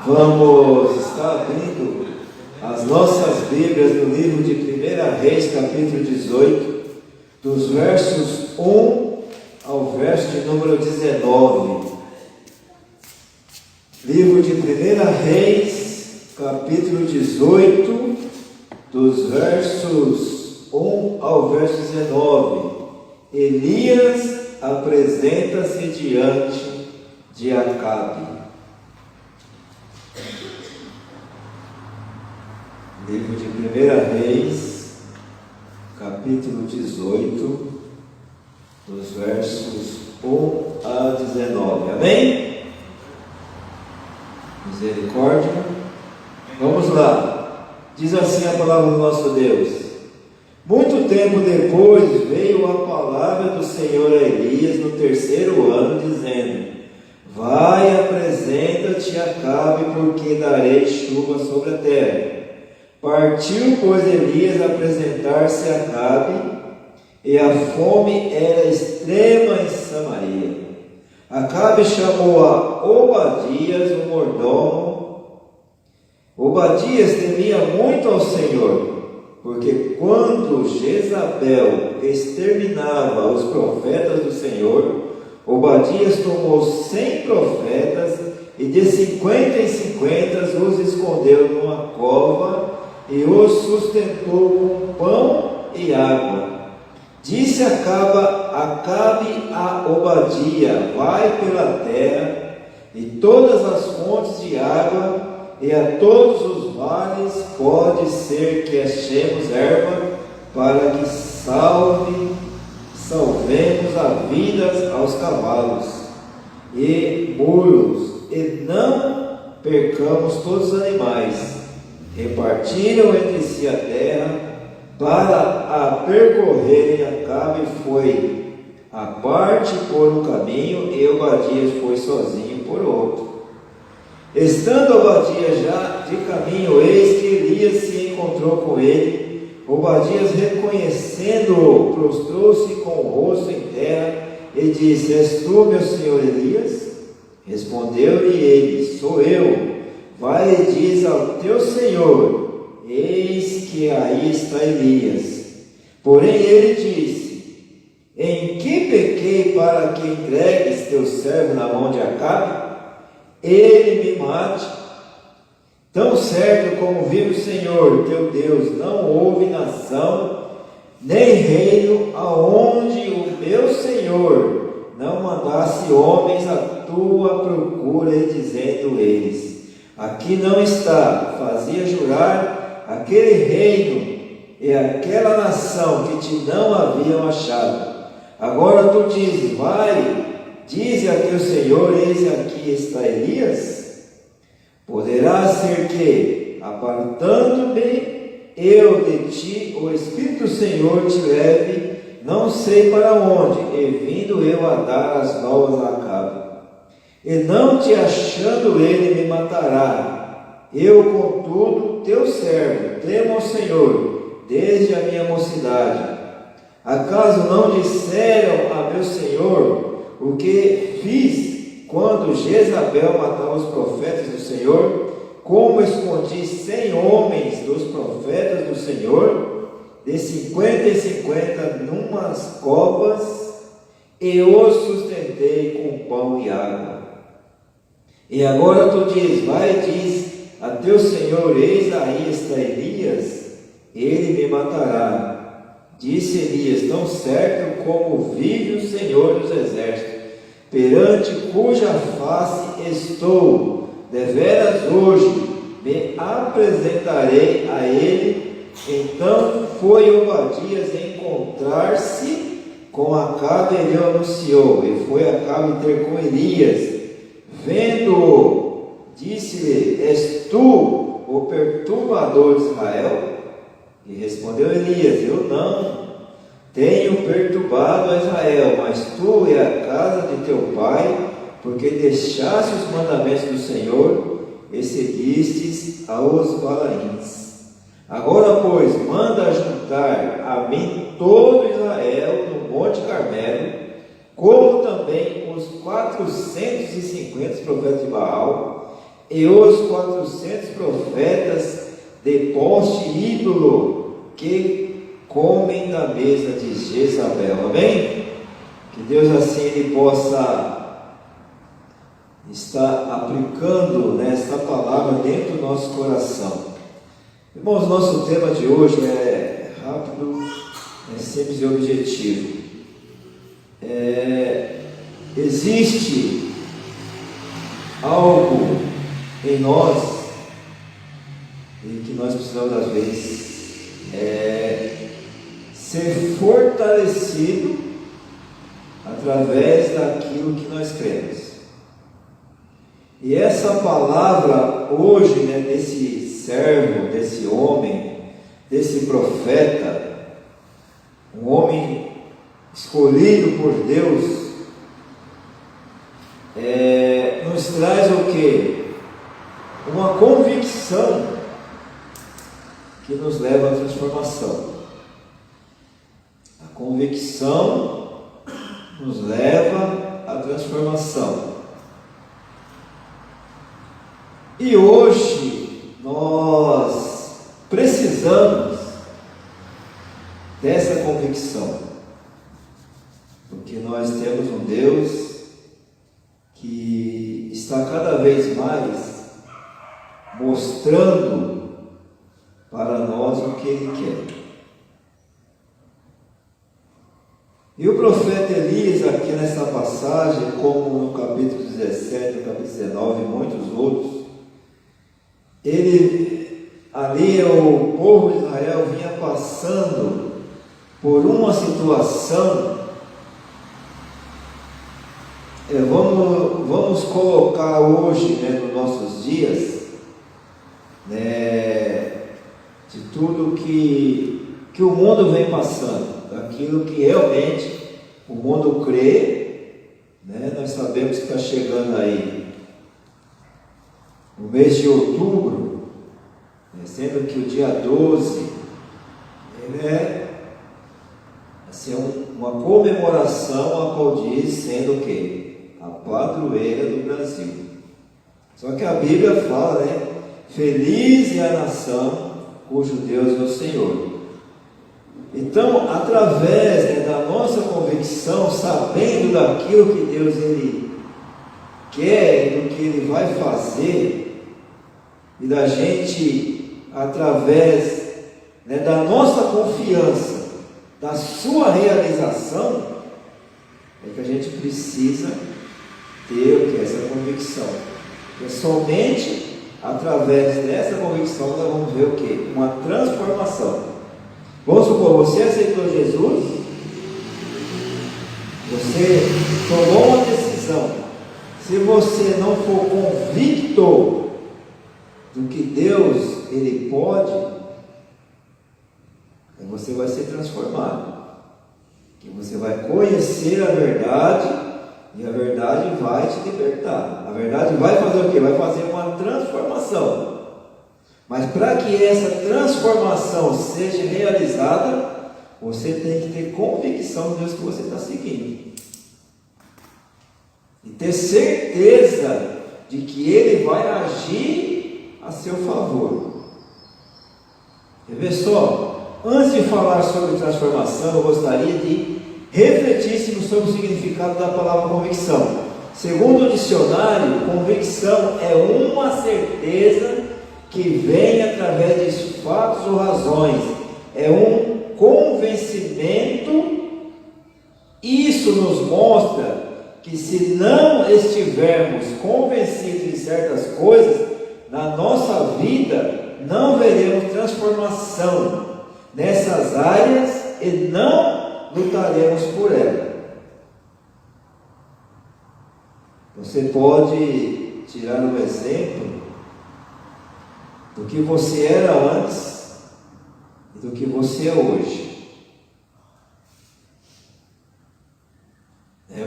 Vamos estar abrindo as nossas Bíblias no livro de 1 Reis, capítulo 18, dos versos 1 ao verso de número 19. Livro de 1 Reis, capítulo 18, dos versos 1 ao verso 19. Elias apresenta-se diante de Acabe. Livro de 1 Reis, capítulo 18, dos versos 1 a 19. Amém? Misericórdia. Vamos lá. Diz assim a palavra do nosso Deus: Muito tempo depois veio a palavra do Senhor a Elias no 3º ano, dizendo: Vai, apresenta-te a Acabe, porque darei chuva sobre a terra. Partiu, pois, Elias a apresentar-se a Acabe, e a fome era extrema em Samaria. Acabe chamou a Obadias, o mordomo. Obadias temia muito ao Senhor, porque quando Jezabel exterminava os profetas do Senhor, Obadias tomou 100 profetas e de 50 em 50 os escondeu numa cova e os sustentou com pão e água. Disse Acabe a Obadia: Vai pela terra e todas as fontes de água e a todos os vales, pode ser que achemos erva, para que salvemos a vida aos cavalos e mulos, e não percamos todos os animais. Repartiram entre si a terra para a percorrerem. Acabe foi a parte por um caminho e Obadias foi sozinho por outro. Estando Obadias já de caminho, eis que Elias se encontrou com ele. Obadias, reconhecendo-o, prostrou-se com o rosto em terra e disse: És tu, meu senhor Elias? Respondeu-lhe ele: Sou eu. Vai e diz ao teu senhor: Eis que aí está Elias. Porém ele disse: Em que pequei para que entregues teu servo na mão de Acabe? Ele me mate. Tão certo como vive o Senhor teu Deus, não houve nação nem reino aonde o meu Senhor não mandasse homens à tua procura, e dizendo eles: Aqui não está. Fazia jurar aquele reino e aquela nação que te não haviam achado. Agora tu dizes: Vai, dize a teu Senhor: Eis aqui está Elias. Poderá ser que, apartando-me eu de ti, o Espírito do Senhor te leve, não sei para onde, e vindo eu a dar as novas a Acabe. E não te achando ele, me matará. Eu, contudo, teu servo, temo ao Senhor, desde a minha mocidade. Acaso não disseram a meu Senhor o que fiz quando Jezabel matava os profetas do Senhor? Como escondi 100 homens dos profetas do Senhor, de 50 em 50 numas covas, e os sustentei com pão e água. E agora tu dizes: Vai e diz a teu Senhor: Eis aí está Elias, ele me matará. Disse Elias: Tão certo como vive o Senhor dos exércitos, perante cuja face estou, deveras hoje me apresentarei a ele. Então foi Obadias encontrar-se com Acabe, e lhe anunciou, e foi Acabe ter com Elias. Vendo-o, disse-lhe: És tu o perturbador de Israel? E respondeu Elias: Eu não tenho perturbado a Israel, mas tu e a casa de teu pai, porque deixaste os mandamentos do Senhor e seguistes aos Balaíns. Agora, pois, manda juntar a mim todo Israel no Monte Carmelo, como também os 450 profetas de Baal, e os 400 profetas de poste ídolo que comem da mesa de Jezabel. Amém? Que Deus assim Ele possa estar aplicando esta palavra dentro do nosso coração. Irmãos, nosso tema de hoje é rápido, é simples e objetivo. Existe algo em nós e que nós precisamos às vezes ser fortalecido através daquilo que nós cremos. E essa palavra hoje, desse servo, desse homem, desse profeta, um homem escolhido por Deus, nos traz o quê? Uma convicção que nos leva à transformação. A convicção nos leva à transformação. E hoje nós precisamos dessa convicção, porque nós temos um Deus que está cada vez mais mostrando para nós o que Ele quer. E o profeta Elias, aqui nessa passagem, como no capítulo 17, no capítulo 19 e muitos outros, ali o povo de Israel vinha passando por uma situação, vamos colocar hoje, nos nossos dias, de tudo que o mundo vem passando, daquilo que realmente o mundo crê, nós sabemos que está chegando aí no mês de outubro, sendo que o dia 12 ele é assim, uma comemoração a qual diz sendo o quê? A padroeira do Brasil. Só que a Bíblia fala, feliz é a nação cujo Deus é o Senhor. Então, através da nossa convicção, sabendo daquilo que Deus Ele quer e do que Ele vai fazer, e da gente, através da nossa confiança, da sua realização, é que a gente precisa ter o que? Essa convicção. E somente através dessa convicção nós vamos ver o que? Uma transformação. Vamos supor, você aceitou Jesus, você tomou uma decisão. Se você não for convicto do que Deus Ele pode, você vai ser transformado, que você vai conhecer a verdade e a verdade vai te libertar. A verdade vai fazer o quê? Vai fazer uma transformação. Mas para que essa transformação seja realizada, você tem que ter convicção do Deus que você está seguindo e ter certeza de que Ele vai agir a seu favor. Quer ver só? Antes de falar sobre transformação, eu gostaria de refletíssemos sobre o significado da palavra convicção. Segundo o dicionário, convicção é uma certeza que vem através de fatos ou razões, é um convencimento. Isso nos mostra que se não estivermos convencidos de certas coisas, na nossa vida não veremos transformação nessas áreas e não lutaremos por ela. Você pode tirar um exemplo do que você era antes e do que você é hoje.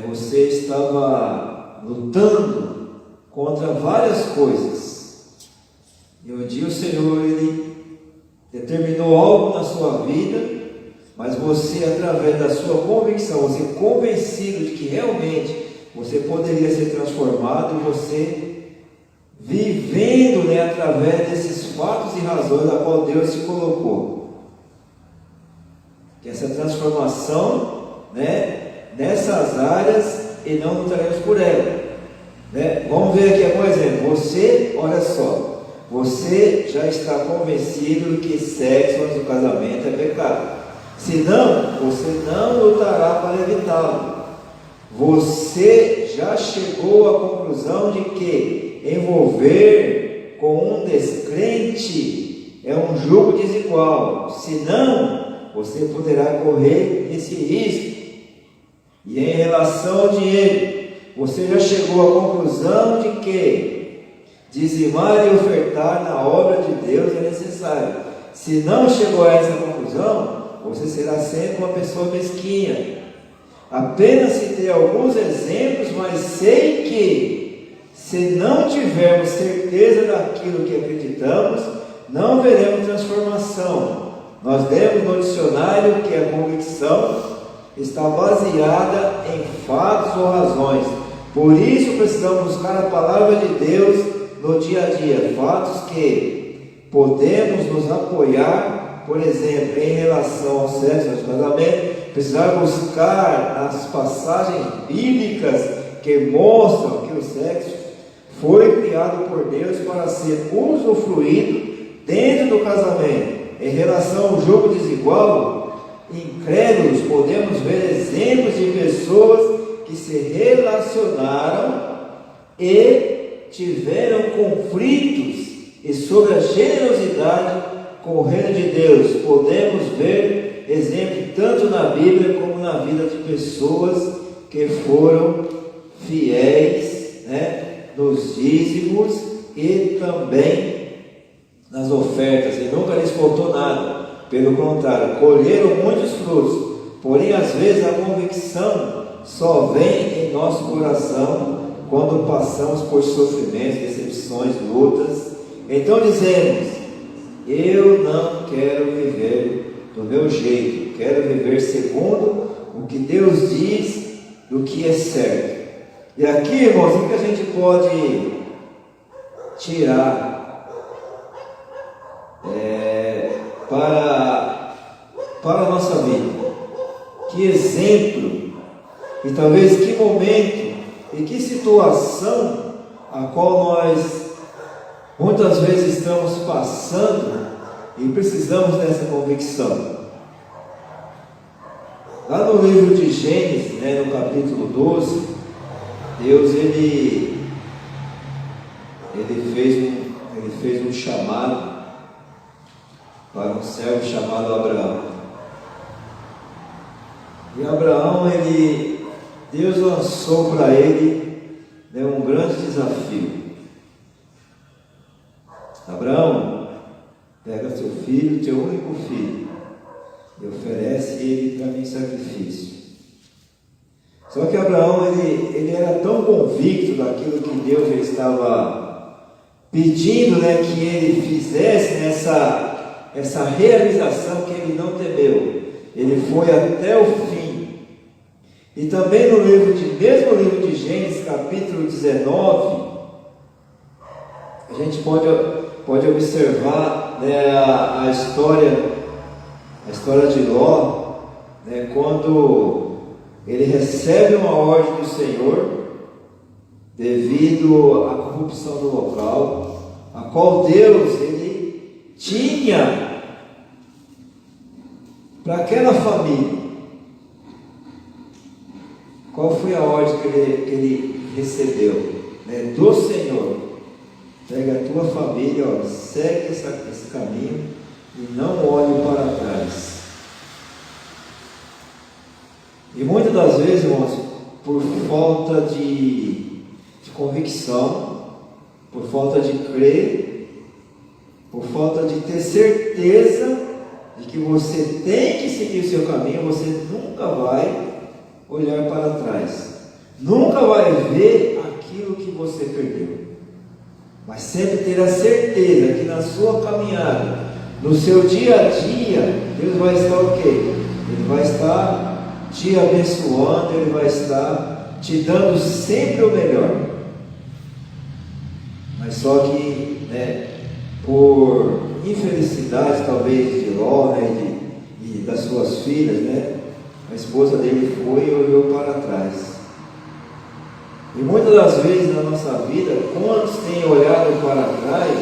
Você estava lutando contra várias coisas, e um dia o Senhor Ele determinou algo na sua vida, mas você, através da sua convicção, você convencido de que realmente você poderia ser transformado, você vivendo vivendo, né, através desses fatos e razões a qual Deus se colocou. Que essa transformação, né, nessas áreas, e não lutaremos por ela, né? Vamos ver aqui, por exemplo, você, olha só, você já está convencido de que sexo antes do casamento é pecado. Senão, você não lutará para evitá-lo. Você já chegou à conclusão de que envolver com um descrente é um jugo desigual. Senão, você poderá correr esse risco. E em relação ao dinheiro, você já chegou à conclusão de que dizimar e ofertar na obra de Deus é necessário. Se não chegou a essa conclusão, você será sempre uma pessoa mesquinha. Apenas citei alguns exemplos, mas sei que, se não tivermos certeza daquilo que acreditamos, não veremos transformação. Nós lemos no dicionário que a convicção está baseada em fatos ou razões. Por isso precisamos buscar a palavra de Deus no dia a dia, fatos que podemos nos apoiar, por exemplo, em relação ao sexo, ao casamento. Precisar buscar as passagens bíblicas que mostram que o sexo foi criado por Deus para ser usufruído dentro do casamento. Em relação ao jogo desigual, incrédulos, podemos ver exemplos de pessoas que se relacionaram e tiveram conflitos, e sobre a generosidade com o reino de Deus podemos ver exemplo tanto na Bíblia como na vida de pessoas que foram fiéis, né, nos dízimos e também nas ofertas, e nunca lhes faltou nada. Pelo contrário, colheram muitos frutos. Porém, às vezes a convicção só vem em nosso coração quando passamos por sofrimentos, decepções, lutas. Então dizemos: eu não quero viver do meu jeito, quero viver segundo o que Deus diz do que é certo. E aqui, irmãos, o que a gente pode tirar para a nossa vida? Que exemplo, e talvez que momento, e que situação a qual nós muitas vezes estamos passando e precisamos dessa convicção. Lá no livro de Gênesis, né, no capítulo 12, Deus ele fez um chamado para um servo chamado Abraão. E Abraão, Deus lançou para ele, né, um grande desafio. Abraão, pega teu filho, teu único filho, e oferece ele para mim em sacrifício. Só que Abraão, ele era tão convicto daquilo que Deus já estava pedindo, né, que ele fizesse essa realização, que ele não temeu. Ele foi até o fim. E também no mesmo livro de Gênesis, capítulo 19, a gente pode observar, né, a história de Ló, né, quando ele recebe uma ordem do Senhor devido à corrupção do local, a qual Deus ele tinha para aquela família. Qual foi a ordem que ele recebeu, né, do Senhor? Pega a tua família, ó, segue esse caminho e não olhe para trás. E muitas das vezes, irmãos, por falta de convicção, por falta de crer, por falta de ter certeza de que você tem que seguir o seu caminho, você nunca vai olhar para trás, nunca vai ver aquilo que você perdeu. Mas sempre ter a certeza que na sua caminhada, no seu dia a dia, Deus vai estar o quê? Ele vai estar te abençoando, Ele vai estar te dando sempre o melhor. Mas Mas só que, né, por infelicidade talvez de Ló, né, e das suas filhas, né, a esposa dele foi e olhou para trás. E muitas das vezes na nossa vida, quantos têm olhado para trás,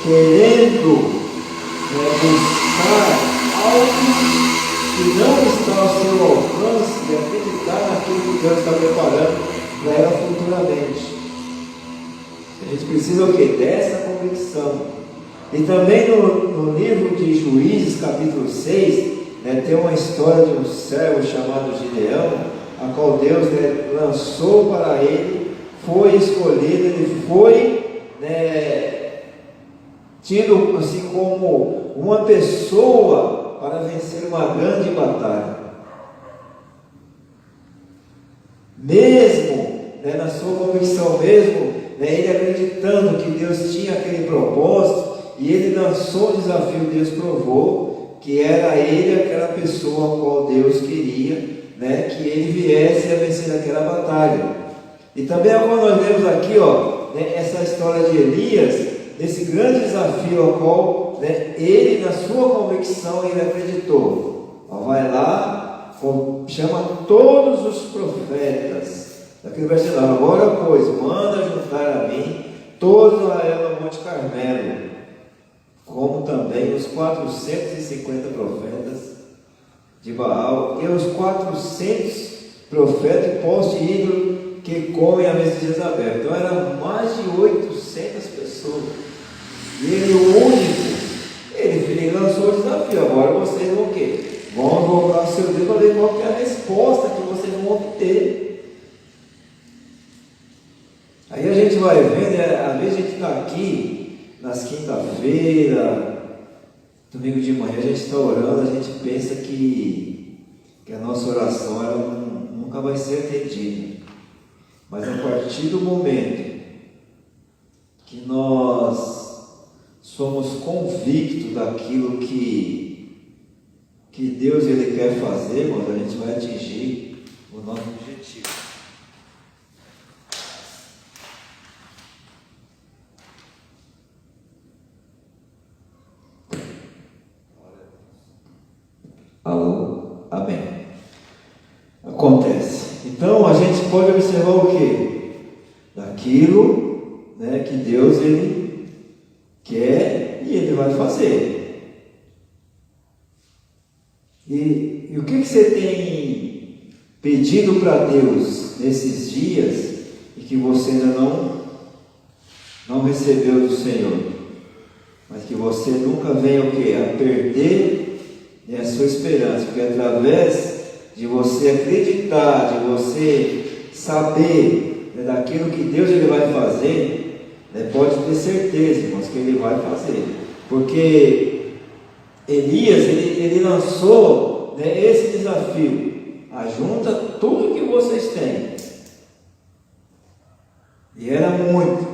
querendo, né, buscar algo que não está ao seu alcance e acreditar naquilo que Deus está preparando para ela futuramente. A gente precisa o quê? Dessa convicção. E também no livro de Juízes, capítulo 6, né, tem uma história de um servo chamado Gideão, a qual Deus, né, lançou para ele, foi escolhido, ele foi, né, tido assim como uma pessoa para vencer uma grande batalha. Mesmo, né, na sua convicção, mesmo, né, ele acreditando que Deus tinha aquele propósito, e ele lançou o desafio, Deus provou que era ele aquela pessoa a qual Deus queria, né, que ele viesse a vencer aquela batalha. E também quando nós vemos aqui, ó, né, essa história de Elias, esse grande desafio ao qual, né, ele, na sua convicção, ele acreditou. Ó, vai lá, chama todos os profetas, daquele versículo, agora pois, manda juntar a mim todo Israel no Monte Carmelo, como também os 450 profetas de Baal e os 400 profetas postos de ídolo que comem a mesa de Jezabel. Então eram mais de 800 pessoas. E ele, o único, ele lançou o desafio. Agora vocês vão o quê? Vão invocar o seu Deus para ver qual que é a resposta que vocês vão obter. Aí a gente vai vendo, às vezes a gente está aqui nas quinta-feiras, domingo de manhã, a gente está orando, a gente pensa que a nossa oração ela nunca vai ser atendida. Mas a partir do momento que nós somos convictos daquilo que Deus ele quer fazer, quando a gente vai atingir o nosso objetivo. Amém. Acontece. Então a gente pode observar o quê? Daquilo, né, que Deus ele quer e ele vai fazer. E o que você tem pedido para Deus nesses dias e que você ainda não recebeu do Senhor, mas que você nunca venha o quê? A perder a sua esperança, porque através de você acreditar, de você saber, né, daquilo que Deus ele vai fazer, né, pode ter certeza, irmãos, que ele vai fazer, porque Elias ele lançou, né, esse desafio: ajunta tudo que vocês têm, e era muito,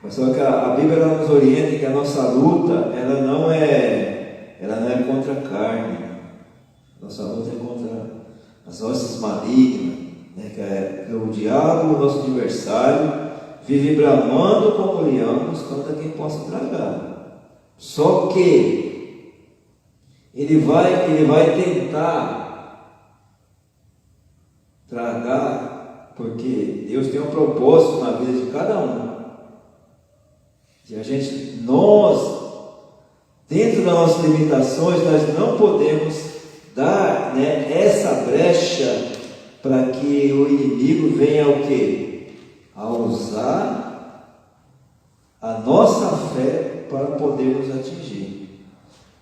mas só que a Bíblia ela nos orienta que a nossa luta ela não é contra a carne, nossa luta é contra as hostes malignas, né, que é o diabo, o nosso adversário, vive bramando como leão, buscando a quem possa tragar. Só que ele vai tentar tragar, porque Deus tem um propósito na vida de cada um. E nós, dentro das nossas limitações, nós não podemos dar, né, essa brecha para que o inimigo venha o quê? A usar a nossa fé para podermos atingir.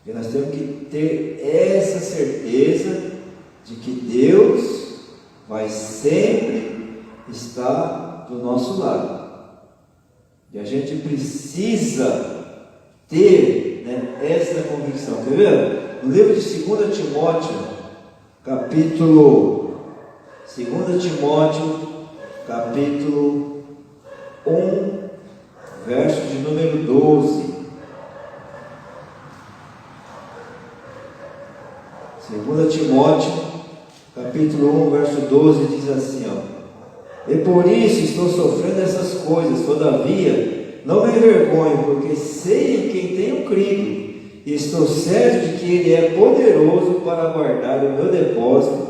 E nós temos que ter essa certeza de que Deus vai sempre estar do nosso lado. E a gente precisa ter, né, essa convicção. Quer ver? No livro de 2 Timóteo, capítulo 1, verso de número 12. 2 Timóteo, capítulo 1, verso 12, diz assim, ó: E por isso estou sofrendo essas coisas. Todavia, não me envergonho, porque sei em quem tenho crido. E estou certo de que Ele é poderoso para guardar o meu depósito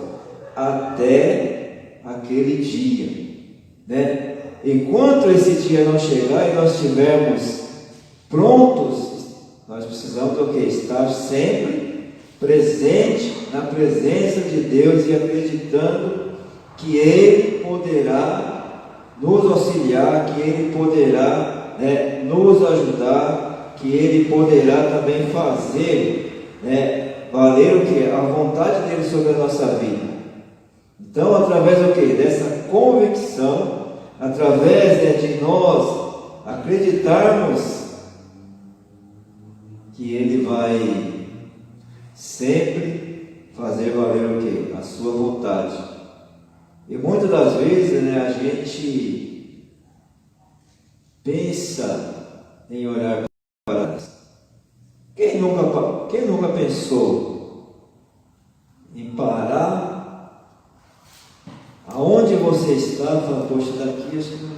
até aquele dia, né? Enquanto esse dia não chegar e nós estivermos prontos, nós precisamos o quê? Estar sempre presente na presença de Deus e acreditando que Ele poderá nos auxiliar, que Ele poderá, né, nos ajudar, que Ele poderá também fazer, né, valer o que? A vontade dEle sobre a nossa vida. Então, através do que? Dessa convicção, através, né, de nós acreditarmos que Ele vai sempre fazer valer o que? A sua vontade. E muitas das vezes, né, a gente pensa em orar para Deus. Quem nunca pensou em parar aonde você está e falar, poxa, daqui acho que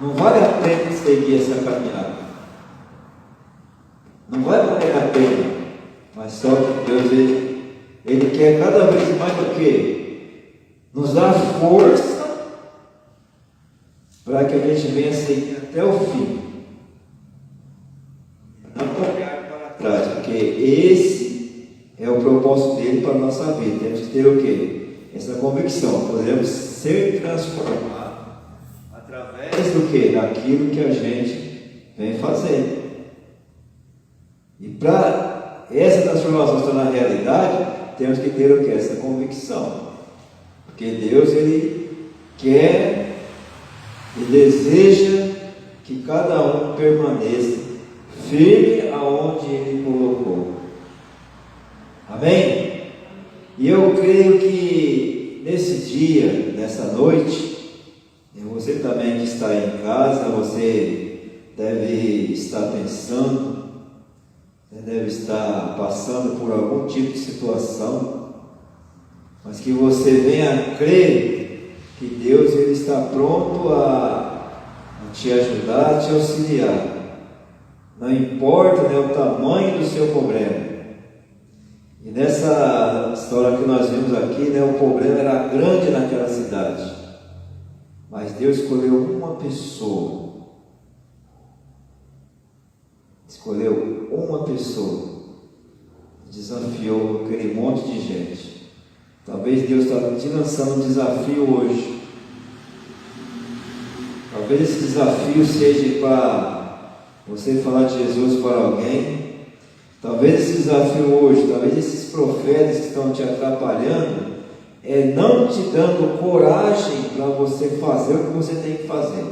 não vale a pena seguir essa caminhada. Não vai valer a pena. Mas só que Deus, Ele quer cada vez mais o quê? Nos dar força para que a gente venha seguir até o fim. Não olhar para trás, porque esse é o propósito dele para a nossa vida. Temos que ter o quê? Essa convicção. Podemos ser transformados através do quê? Daquilo que a gente vem fazendo. E para essa transformação se tornar realidade, temos que ter o quê? Essa convicção. Porque Deus, Ele quer e deseja que cada um permaneça firme aonde Ele colocou. Amém? E eu creio que nesse dia, nessa noite, você também que está em casa, você deve estar pensando, você deve estar passando por algum tipo de situação, mas que você venha crer que Deus, Ele está pronto a te ajudar, a te auxiliar. Não importa, né, o tamanho do seu problema. E nessa história que nós vimos aqui, né, o problema era grande naquela cidade. Mas Deus escolheu uma pessoa. Escolheu uma pessoa. Desafiou aquele monte de gente. Talvez Deus está te lançando um desafio hoje. Talvez esse desafio seja para você falar de Jesus para alguém. Talvez esse desafio hoje, talvez esses profetas que estão te atrapalhando, não te dando coragem para você fazer o que você tem que fazer.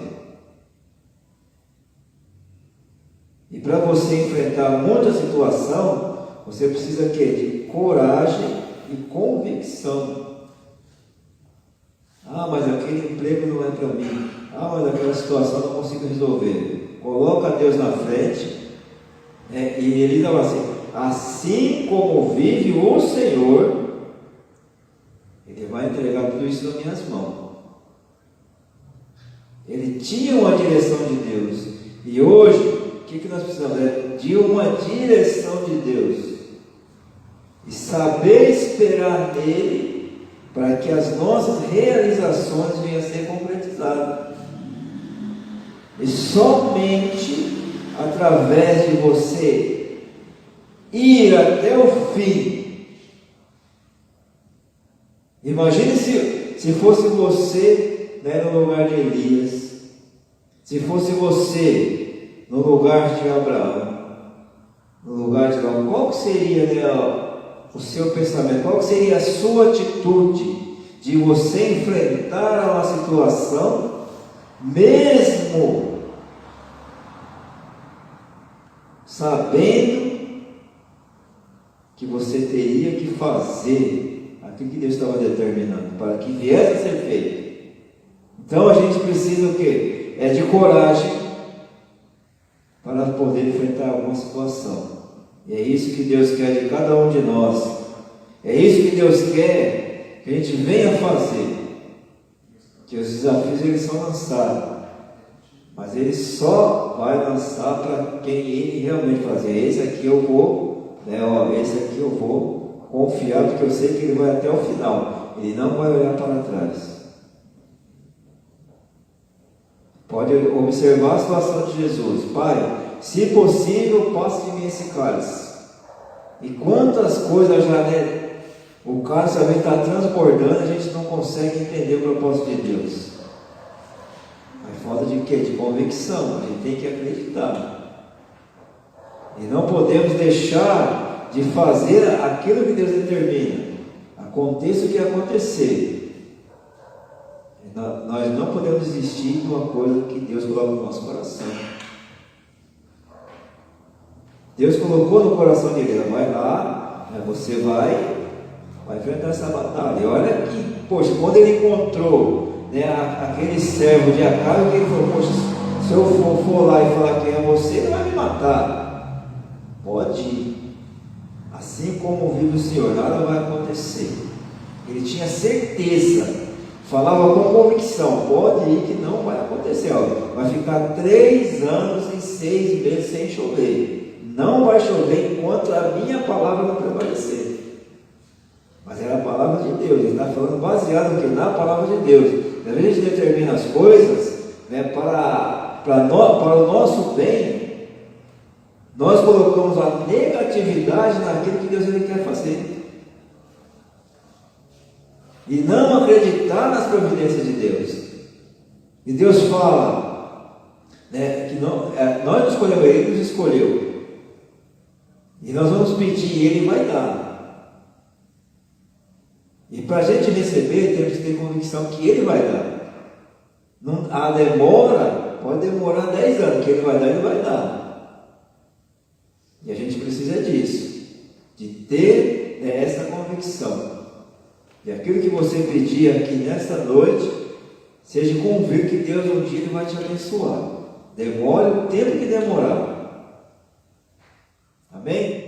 E para você enfrentar muita situação, você precisa de coragem e convicção. Ah, mas aquele emprego não é para mim. Ah, mas aquela situação eu não consigo resolver. Coloca Deus na frente. E ele fala assim como vive o Senhor, Ele vai entregar tudo isso nas minhas mãos. Ele tinha uma direção de Deus, e hoje, o que nós precisamos? De uma direção de Deus, e saber esperar nele, para que as nossas realizações venham a ser concretizadas. E somente através de você ir até o fim. Imagine se fosse você, né, no lugar de Elias, se fosse você no lugar de Abraão, no lugar de Abraão, qual seria, né, o seu pensamento? Qual seria a sua atitude de você enfrentar uma situação, mesmo sabendo que você teria que fazer aquilo que Deus estava determinando para que viesse a ser feito? Então a gente precisa o quê? De coragem para poder enfrentar alguma situação. E é isso que Deus quer de cada um de nós. É isso que Deus quer que a gente venha fazer. que os desafios eles são lançados, mas ele só vai lançar para quem ele realmente fazer. Esse aqui eu vou, esse aqui eu vou confiar, porque eu sei que ele vai até o final, ele não vai olhar para trás. Pode observar a situação de Jesus. Pai, se possível, passe de mim esse cálice. E quantas coisas já, o cálice também está transbordando, a gente não consegue entender o propósito de Deus. Mas falta de quê? De convicção. A gente tem que acreditar. E não podemos deixar de fazer aquilo que Deus determina. Aconteça o que acontecer. Nós não podemos desistir de uma coisa que Deus coloca no nosso coração. Deus colocou no coração de ele, vai lá, você vai enfrentar essa batalha. E olha que, poxa, quando ele encontrou aquele servo de Acabe, que ele falou, poxa, se eu for lá e falar quem é você, ele vai me matar. Pode ir. Assim como vive o Senhor, nada vai acontecer. Ele tinha certeza. Falava com convicção, pode ir que não vai acontecer. Vai ficar 3 anos e 6 meses sem chover. Não vai chover enquanto a minha palavra não prevalecer. Mas era a palavra de Deus. Ele está falando baseado na palavra de Deus. Às vezes a gente determina as coisas para o nosso bem. Nós colocamos a negatividade naquilo que Deus ele quer fazer. E não acreditar nas providências de Deus. E Deus fala que nós não escolhemos, Ele nos escolheu. E nós vamos pedir e Ele vai dar. E para a gente receber, temos que ter convicção que Ele vai dar. A demora, pode demorar 10 anos, que Ele vai dar, Ele vai dar. E a gente precisa disso, de ter essa convicção. E aquilo que você pedir aqui nesta noite, seja convicto que Deus um dia vai te abençoar. Demore o tempo que demorar. Amém?